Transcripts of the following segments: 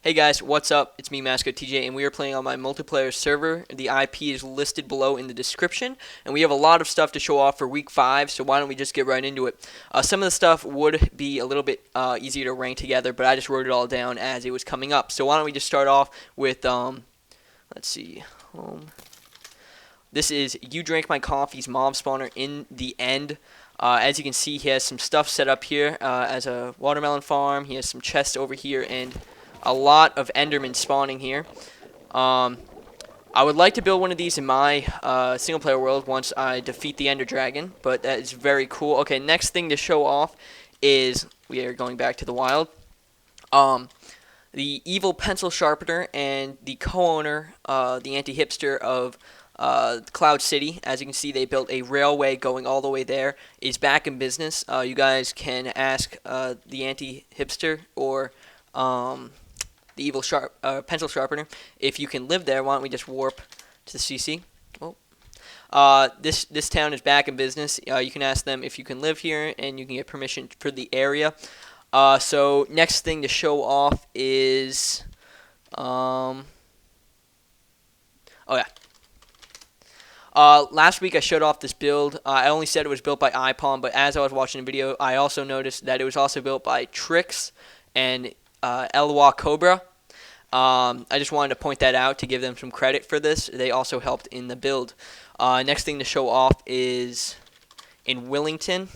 Hey guys, what's up? It's me, Mascot TJ, and we are playing on my multiplayer server. The IP is listed below in the description, and we have a lot of stuff to show off for week 5, so why don't we just get right into it. Some of the stuff would be a little bit easier to rank together, but I just wrote it all down as it was coming up. So why don't we just start off with, let's see, this is You Drank My Coffee's mob spawner in the end. As you can see, he has some stuff set up here as a watermelon farm. He has some chests over here, and a lot of Endermen spawning here. I would like to build one of these in my single-player world once I defeat the Ender Dragon, but that is very cool. Okay, next thing to show off is we are going back to the wild. The evil pencil sharpener and the co-owner, the anti-hipster of Cloud City, as you can see, they built a railway going all the way there, is back in business. You guys can ask the anti-hipster or the evil pencil sharpener if you can live there. Why don't we just warp to the CC? This town is back in business. You can ask them if you can live here, and you can get permission for the area. So next thing to show off is last week I showed off this build. I only said it was built by iPalm, but as I was watching the video, I also noticed that it was also built by Trix and Elwa Cobra. I just wanted to point that out to give them some credit for this. They also helped in the build. Next thing to show off is in Willington.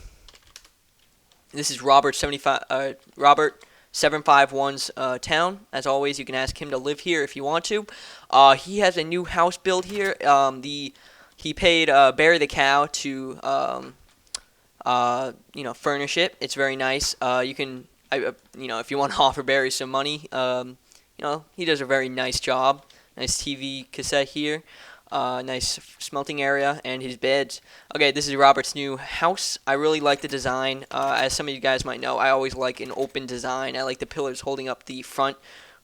This is Robert 751's town. As always, you can ask him to live here if you want to. He has a new house built here. He paid Barry the cow to furnish it. It's very nice. You can. If you want to offer Barry some money, he does a very nice job. Nice TV cassette here, nice smelting area, and his beds. Okay, this is Robert's new house. I really like the design. As some of you guys might know, I always like an open design. I like the pillars holding up the front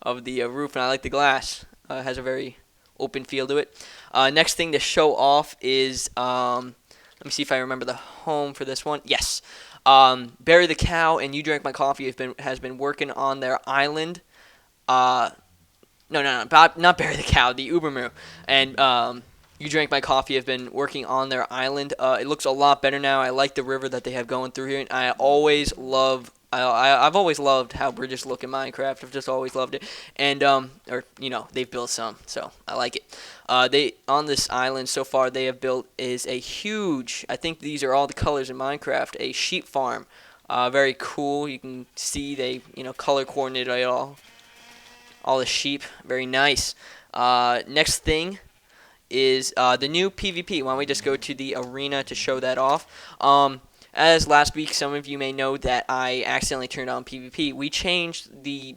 of the roof, and I like the glass. It has a very open feel to it. Next thing to show off is, let me see if I remember the home for this one. Yes. Barry the Cow and You Drank My Coffee has been working on their island. No, not Barry the Cow, the Ubermoo. And You Drank My Coffee have been working on their island. It looks a lot better now. I like the river that they have going through here. And I've always loved how bridges look in Minecraft. I've just always loved it. And they've built some, so I like it. On this island so far they have built is a huge, I think these are all the colors in Minecraft, a sheep farm. Very cool. You can see they color coordinated all the sheep. Very nice. Next thing is the new PvP. Why don't we just go to the arena to show that off? As last week, some of you may know that I accidentally turned on PvP. We changed the,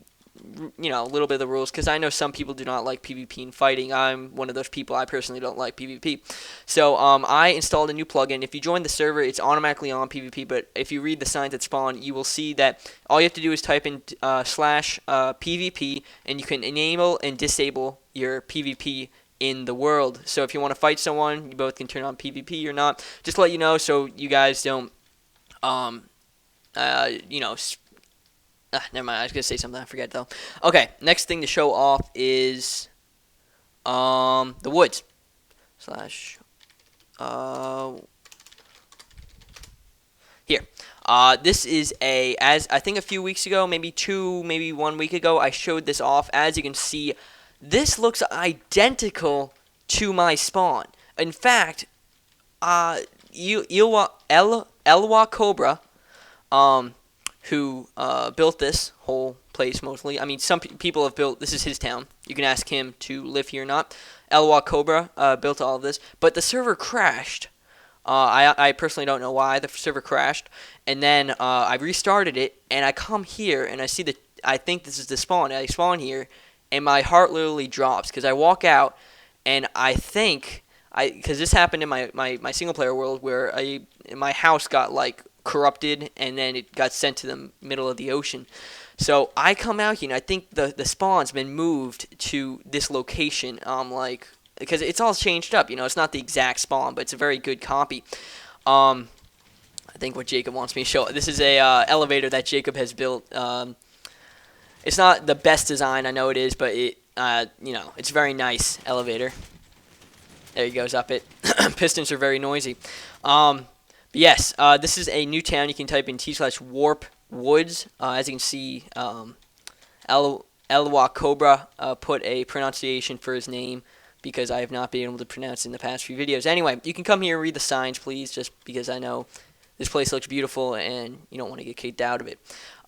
a little bit of the rules because I know some people do not like PvP and fighting. I'm one of those people. I personally don't like PvP. So I installed a new plugin. If you join the server, it's automatically on PvP. But if you read the signs that spawn, you will see that all you have to do is type in /PvP, and you can enable and disable your PvP in the world. So if you want to fight someone, you both can turn on PvP or not. Just to let you know so you guys don't never mind. I was gonna say something. I forget though. Okay, next thing to show off is the woods here. This is as I think a few weeks ago, maybe 1 week ago, I showed this off. As you can see, this looks identical to my spawn. In fact, Elwa Cobra, who built this whole place mostly. I mean, some people have built, this is his town. You can ask him to live here or not. Elwa Cobra built all of this, but the server crashed. I personally don't know why the server crashed. And then I restarted it, and I come here, and I see I think this is the spawn. I spawn here, and my heart literally drops, because I walk out, and I think, because this happened in my single-player world, where my house got, corrupted, and then it got sent to the middle of the ocean. So I come out here, and I think the spawn's been moved to this location. Because it's all changed up, it's not the exact spawn, but it's a very good copy. I think what Jacob wants me to show. This is a elevator that Jacob has built. It's not the best design, I know it is, but it's a very nice elevator. There he goes up it. Pistons are very noisy. But yes, this is a new town. You can type in t/warp woods. As you can see, Elwa Cobra put a pronunciation for his name because I have not been able to pronounce it in the past few videos. Anyway, you can come here and read the signs, please, just because I know this place looks beautiful and you don't want to get kicked out of it.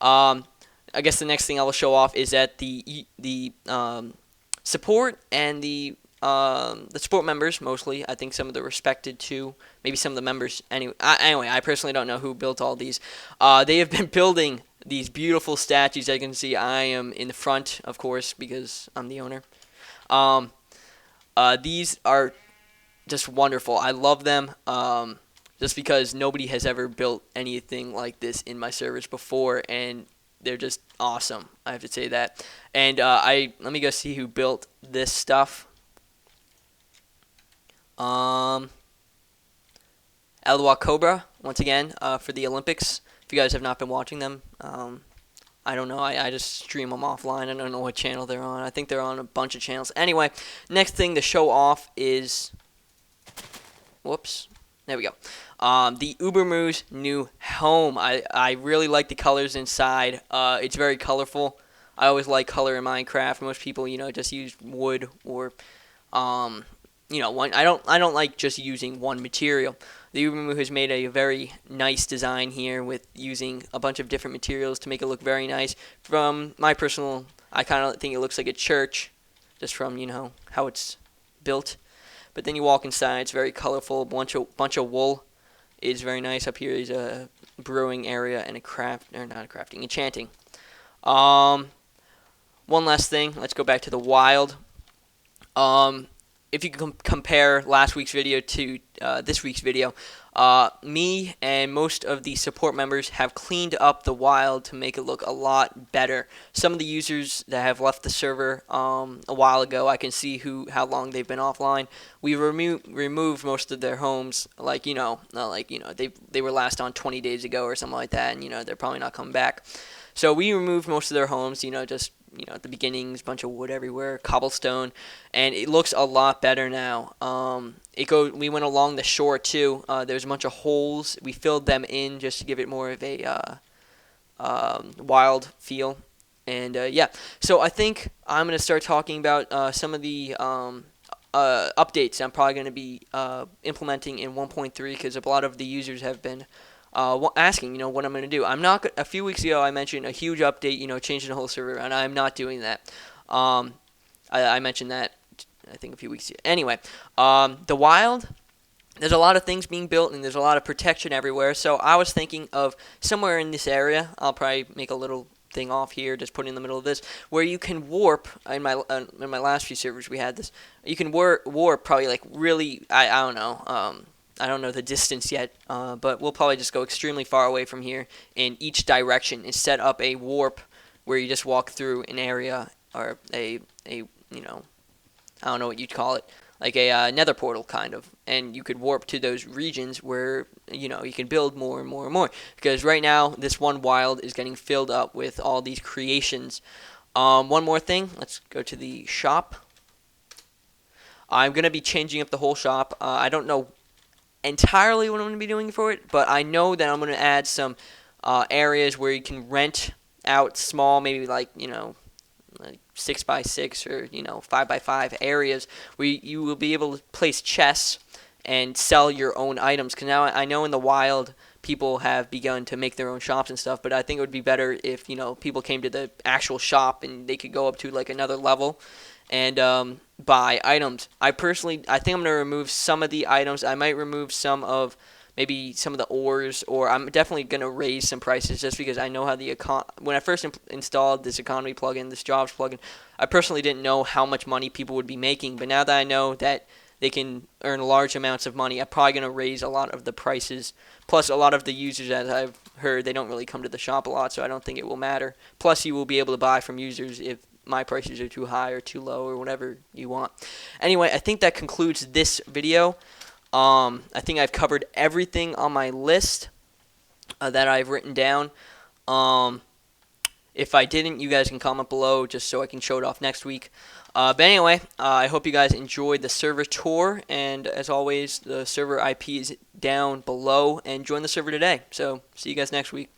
I guess the next thing I will show off is that the support and the support members, mostly. I think some of the respected too. Maybe some of the members. Anyway, I personally don't know who built all these. They have been building these beautiful statues. As you can see, I am in the front, of course, because I'm the owner. These are just wonderful. I love them. Just because nobody has ever built anything like this in my servers before, and they're just awesome. I have to say that. And let me go see who built this stuff. Elwa Cobra, once again, for the Olympics. If you guys have not been watching them, I don't know. I just stream them offline. I don't know what channel they're on. I think they're on a bunch of channels. Anyway, next thing to show off is... Whoops. There we go. The Ubermoo's new home. I really like the colors inside. It's very colorful. I always like color in Minecraft. Most people, just use wood or... I don't like just using one material. The Ubermoo has made a very nice design here with using a bunch of different materials to make it look very nice. From my personal, I kind of think it looks like a church, just from how it's built. But then you walk inside, it's very colorful. Bunch of wool is very nice. Up here is a brewing area and enchanting. One last thing, let's go back to the wild. If you can compare last week's video to this week's video, me and most of the support members have cleaned up the wild to make it look a lot better. Some of the users that have left the server a while ago, I can see how long they've been offline. We removed most of their homes, they were last on 20 days ago or something like that, and they're probably not coming back. So we removed most of their homes, just at the beginnings, bunch of wood everywhere, cobblestone, and it looks a lot better now. We went along the shore too. There's a bunch of holes. We filled them in just to give it more of a wild feel. And yeah, so I think I'm gonna start talking about some of the updates I'm probably gonna be implementing in 1.3 because a lot of the users have been asking, what I'm going to do. A few weeks ago, I mentioned a huge update, changing the whole server, and I'm not doing that. I mentioned that, I think, a few weeks ago. Anyway, the wild, there's a lot of things being built, and there's a lot of protection everywhere, so I was thinking of somewhere in this area. I'll probably make a little thing off here, just put it in the middle of this, where you can warp. In my last few servers, we had this. You can warp probably really, I don't know, I don't know the distance yet, but we'll probably just go extremely far away from here in each direction and set up a warp where you just walk through an area or I don't know what you'd call it, like a nether portal kind of, and you could warp to those regions where you can build more and more and more, because right now this one wild is getting filled up with all these creations. One more thing, let's go to the shop. I'm going to be changing up the whole shop. I don't know entirely what I'm going to be doing for it, but I know that I'm going to add some areas where you can rent out small, maybe like 6x6 or 5x5 areas where you will be able to place chests and sell your own items. Because now I know in the wild people have begun to make their own shops and stuff, but I think it would be better if people came to the actual shop and they could go up to another level and buy items. I think I'm going to remove some of the items. I might remove maybe some of the ores, or I'm definitely going to raise some prices just because I know how when I first installed this economy plugin, this jobs plugin, I personally didn't know how much money people would be making, but now that I know that they can earn large amounts of money, I'm probably going to raise a lot of the prices. Plus, a lot of the users, as I've heard, they don't really come to the shop a lot, so I don't think it will matter. Plus, you will be able to buy from users if my prices are too high or too low or whatever you want. Anyway, I think that concludes this video. I think I've covered everything on my list that I've written down. If I didn't, you guys can comment below just so I can show it off next week. But anyway, I hope you guys enjoyed the server tour, and as always, the server IP is down below, and join the server today. So see you guys next week.